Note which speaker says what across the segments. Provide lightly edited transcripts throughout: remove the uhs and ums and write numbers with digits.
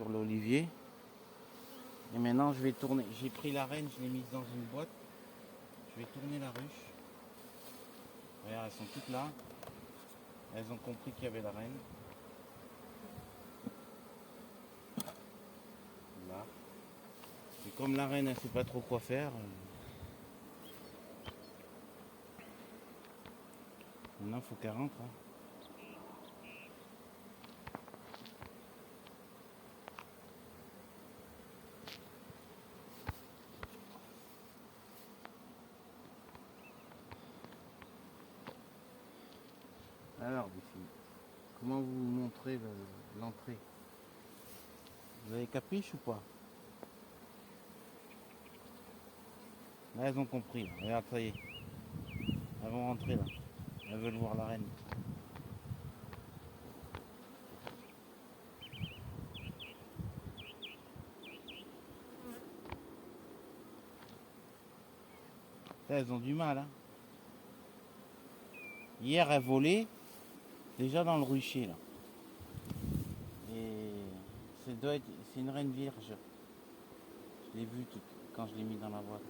Speaker 1: sur l'olivier. Et maintenant je vais tourner. J'ai pris la reine, je l'ai mise dans une boîte. Je vais tourner la ruche. Regarde, elles sont toutes là. Elles ont compris qu'il y avait la reine. Là. Et comme la reine elle sait pas trop quoi faire. Maintenant il faut qu'elle rentre. Hein. Alors les filles, comment vous montrez l'entrée? Vous avez capiche ou pas? Là elles ont compris. Là. Regarde, ça y est. Elles vont rentrer là. Elles veulent voir la reine. Là, elles ont du mal. Hein. Hier elles volaient déjà dans le rucher là. Et c'est une reine vierge. Je l'ai vue quand je l'ai mis dans la boîte.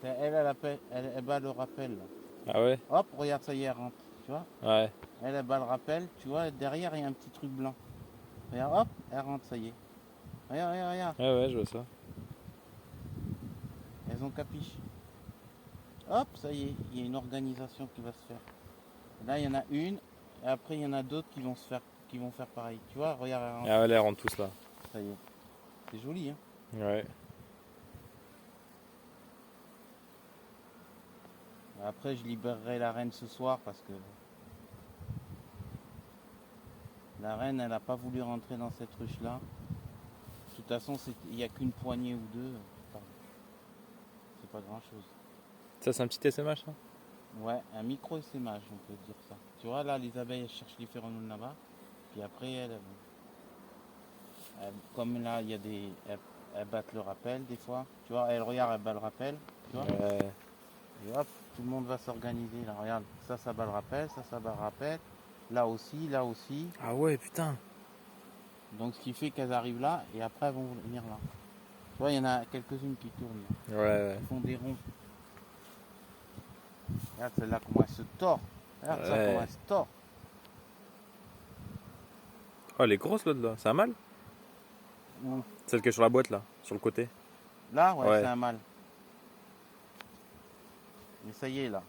Speaker 1: Elle bat le rappel. Là.
Speaker 2: Ah ouais?
Speaker 1: Hop, regarde, ça y est, elle rentre. Tu vois?
Speaker 2: Ouais.
Speaker 1: Elle bat le rappel. Tu vois, derrière, il y a un petit truc blanc. Regarde, hop, elle rentre, ça y est. Regarde, regarde, regarde.
Speaker 2: Ouais, ouais, je vois ça.
Speaker 1: Elles ont capiche. Hop, ça y est, il y a une organisation qui va se faire. Là, il y en a une. Et après, il y en a d'autres qui vont faire pareil. Tu vois, regarde, elle rentre.
Speaker 2: Ah ouais, là, ils rentrent tous là.
Speaker 1: Ça y est. C'est joli, hein?
Speaker 2: Ouais.
Speaker 1: Après, je libérerai la reine ce soir parce que la reine, elle n'a pas voulu rentrer dans cette ruche-là. De toute façon, il n'y a qu'une poignée ou deux. C'est pas grand-chose.
Speaker 2: Ça, c'est un petit SMH, ça?
Speaker 1: Ouais, un micro-essaimage, on peut dire ça. Tu vois, là, les abeilles, elles cherchent les phéromones là-bas. Puis après, comme là, il y a elles battent le rappel des fois. Tu vois, elles regardent, elles battent le rappel. Tu vois?
Speaker 2: Ouais.
Speaker 1: Et hop, tout le monde va s'organiser. Là, regarde, ça bat le rappel, ça bat le rappel. Là aussi, là aussi.
Speaker 2: Ah ouais, putain.
Speaker 1: Donc, ce qui fait qu'elles arrivent là et après, elles vont venir là. Tu vois, il y en a quelques-unes qui tournent. Là.
Speaker 2: Ouais, ouais.
Speaker 1: Qui font des ronds. Regarde celle-là, comment elle se tord. Regarde ça, comment
Speaker 2: Ouais.
Speaker 1: elle se tord.
Speaker 2: Oh, elle est grosse, l'autre, là. C'est un mâle?
Speaker 1: Mmh.
Speaker 2: Celle qui est sur la boîte, là, sur le côté.
Speaker 1: Là, ouais,
Speaker 2: Ouais.
Speaker 1: c'est un mâle. Mais ça y est, là.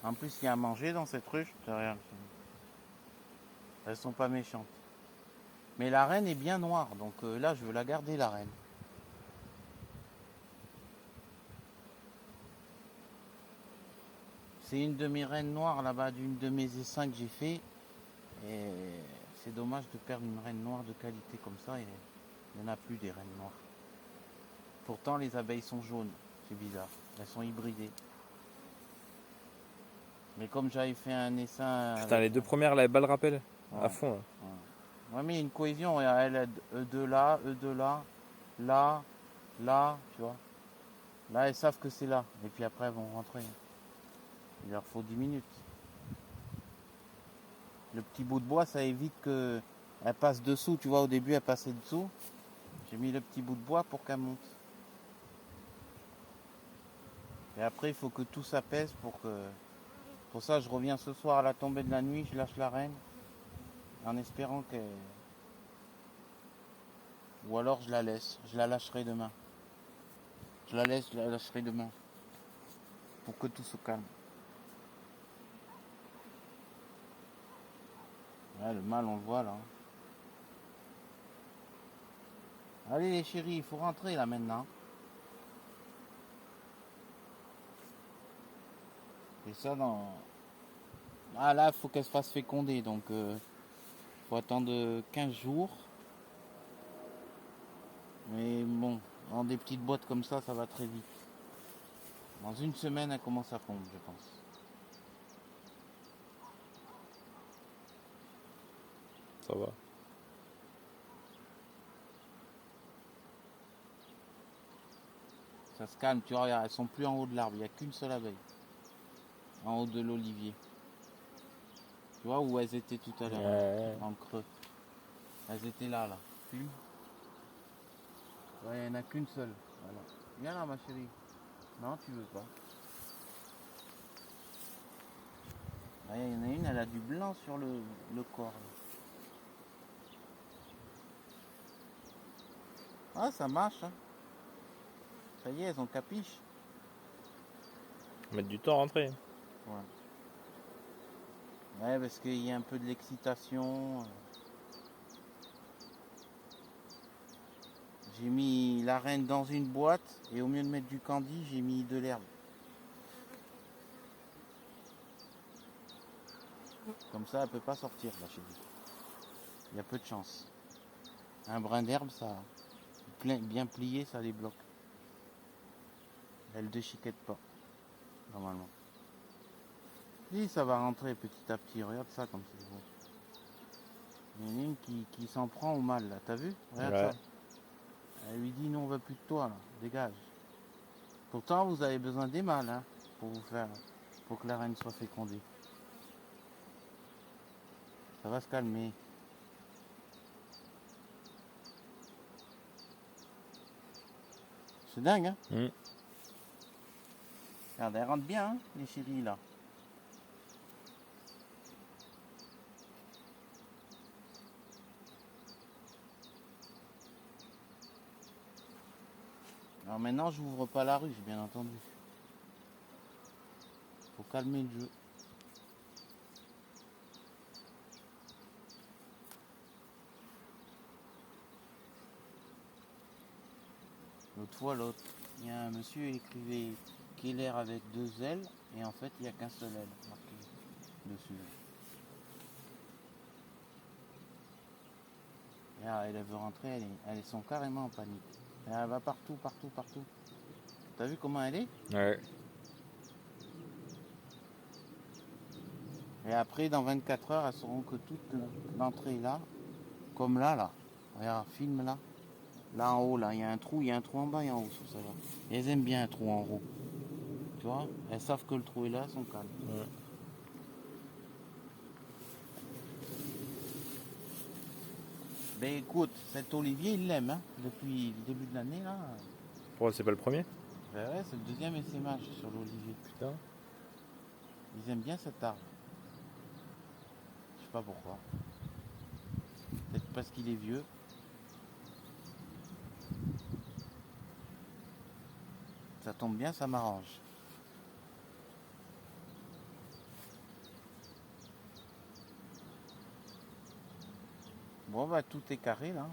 Speaker 1: En plus, il y a à manger dans cette ruche. Regarde. Elles sont pas méchantes. Mais la reine est bien noire, donc là, je veux la garder, la reine. C'est une de mes reines noires là-bas, d'une de mes essaims que j'ai fait. Et c'est dommage de perdre une reine noire de qualité comme ça. Et il n'y en a plus des reines noires. Pourtant, les abeilles sont jaunes. C'est bizarre. Elles sont hybridées. Mais comme j'avais fait un essaim...
Speaker 2: Putain, les deux premières, là, elles battent le rappel.
Speaker 1: Ouais,
Speaker 2: À fond, là.
Speaker 1: ouais. Ouais, mais il y a une cohésion. Elle a eux deux là, là, là, tu vois. Là, elles savent que c'est là. Et puis après, elles vont rentrer. Il leur faut 10 minutes. Le petit bout de bois, ça évite qu'elle passe dessous. Tu vois, au début, elle passait dessous. J'ai mis le petit bout de bois pour qu'elle monte. Et après, il faut que tout s'apaise pour que... Pour ça, je reviens ce soir à la tombée de la nuit. Je lâche la reine. En espérant qu'elle... Ou alors, je la laisse. Je la lâcherai demain. Je la lâcherai demain. Pour que tout se calme. Ouais, le mâle, on le voit là. Allez les chéris, il faut rentrer là maintenant. Et ça dans... Ah là, il faut qu'elle se fasse féconder. Donc, faut attendre 15 jours. Mais bon, dans des petites boîtes comme ça va très vite. Dans une semaine, elle commence à pondre, je pense.
Speaker 2: Ça va.
Speaker 1: Ça se calme, tu vois, regarde, elles sont plus en haut de l'arbre, il n'y a qu'une seule abeille. En haut de l'olivier. Tu vois où elles étaient tout à l'heure,
Speaker 2: Ouais.
Speaker 1: en creux. Elles étaient là, là. une. Ouais, il n'y en a qu'une seule. Voilà. Viens là, ma chérie. Non, tu veux pas. Ouais, il y en a une, elle a du blanc sur le corps. Là. Ah, ça marche. Hein. Ça y est, elles ont capiche.
Speaker 2: Mettre du temps à rentrer.
Speaker 1: Ouais. Ouais, parce qu'il y a un peu de l'excitation. J'ai mis la reine dans une boîte et au lieu de mettre du candy, j'ai mis de l'herbe. Comme ça, elle peut pas sortir là chez lui. Il y a peu de chance. Un brin d'herbe, ça bien plié, ça les bloque. Elle déchiquette pas, normalement. Si, ça va rentrer petit à petit. Regarde ça comme c'est beau. Il y en a une qui s'en prend au mal là, t'as vu? Regarde
Speaker 2: Ouais.
Speaker 1: ça. Elle lui dit, nous on veut plus de toi là, dégage. Pourtant, vous avez besoin des mâles hein, pour que la reine soit fécondée. Ça va se calmer. C'est dingue, hein? Regarde, elle rentre bien, hein, les chéris, là. Alors maintenant, j'ouvre pas la ruche, bien entendu. Faut calmer le jeu. L'autre fois, il y a un monsieur qui écrivait Keller avec 2 L, et en fait, il n'y a qu'un seul L marqué dessus. Et là, elle veut rentrer, elles sont carrément en panique. Et elle va partout, partout, partout. T'as vu comment elle est?
Speaker 2: Ouais.
Speaker 1: Et après, dans 24 heures, elles sauront que toute l'entrée là, comme là, là. Regarde, filme là. Là en haut, là, il y a un trou en bas et en haut sur ça là. Et elles aiment bien un trou en haut. Tu vois? Elles savent que le trou est là, elles sont calmes.
Speaker 2: Ouais.
Speaker 1: Ben écoute, cet olivier, il l'aime, hein, depuis le début de l'année là.
Speaker 2: Pourquoi c'est pas le premier?
Speaker 1: Ben ouais, c'est le deuxième essaimage sur l'olivier.
Speaker 2: Putain.
Speaker 1: Ils aiment bien cet arbre. Je sais pas pourquoi. Peut-être parce qu'il est vieux. Ça tombe bien, ça m'arrange. Bon bah tout est carré là.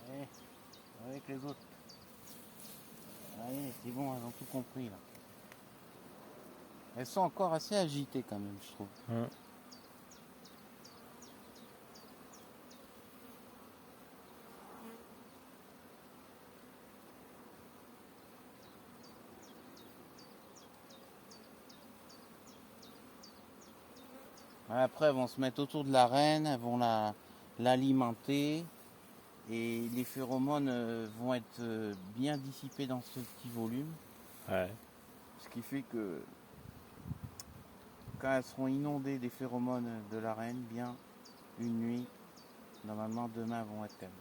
Speaker 1: Ouais, avec les autres. Allez, c'est bon, elles ont tout compris là. Elles sont encore assez agitées quand même, je trouve.
Speaker 2: Ouais.
Speaker 1: Après, elles vont se mettre autour de la reine, elles vont l'alimenter et les phéromones vont être bien dissipés dans ce petit volume.
Speaker 2: Ouais.
Speaker 1: Ce qui fait que quand elles seront inondées des phéromones de la reine, bien une nuit, normalement demain elles vont être calmes.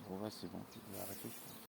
Speaker 1: Bon bah c'est bon, tu peux arrêter je pense.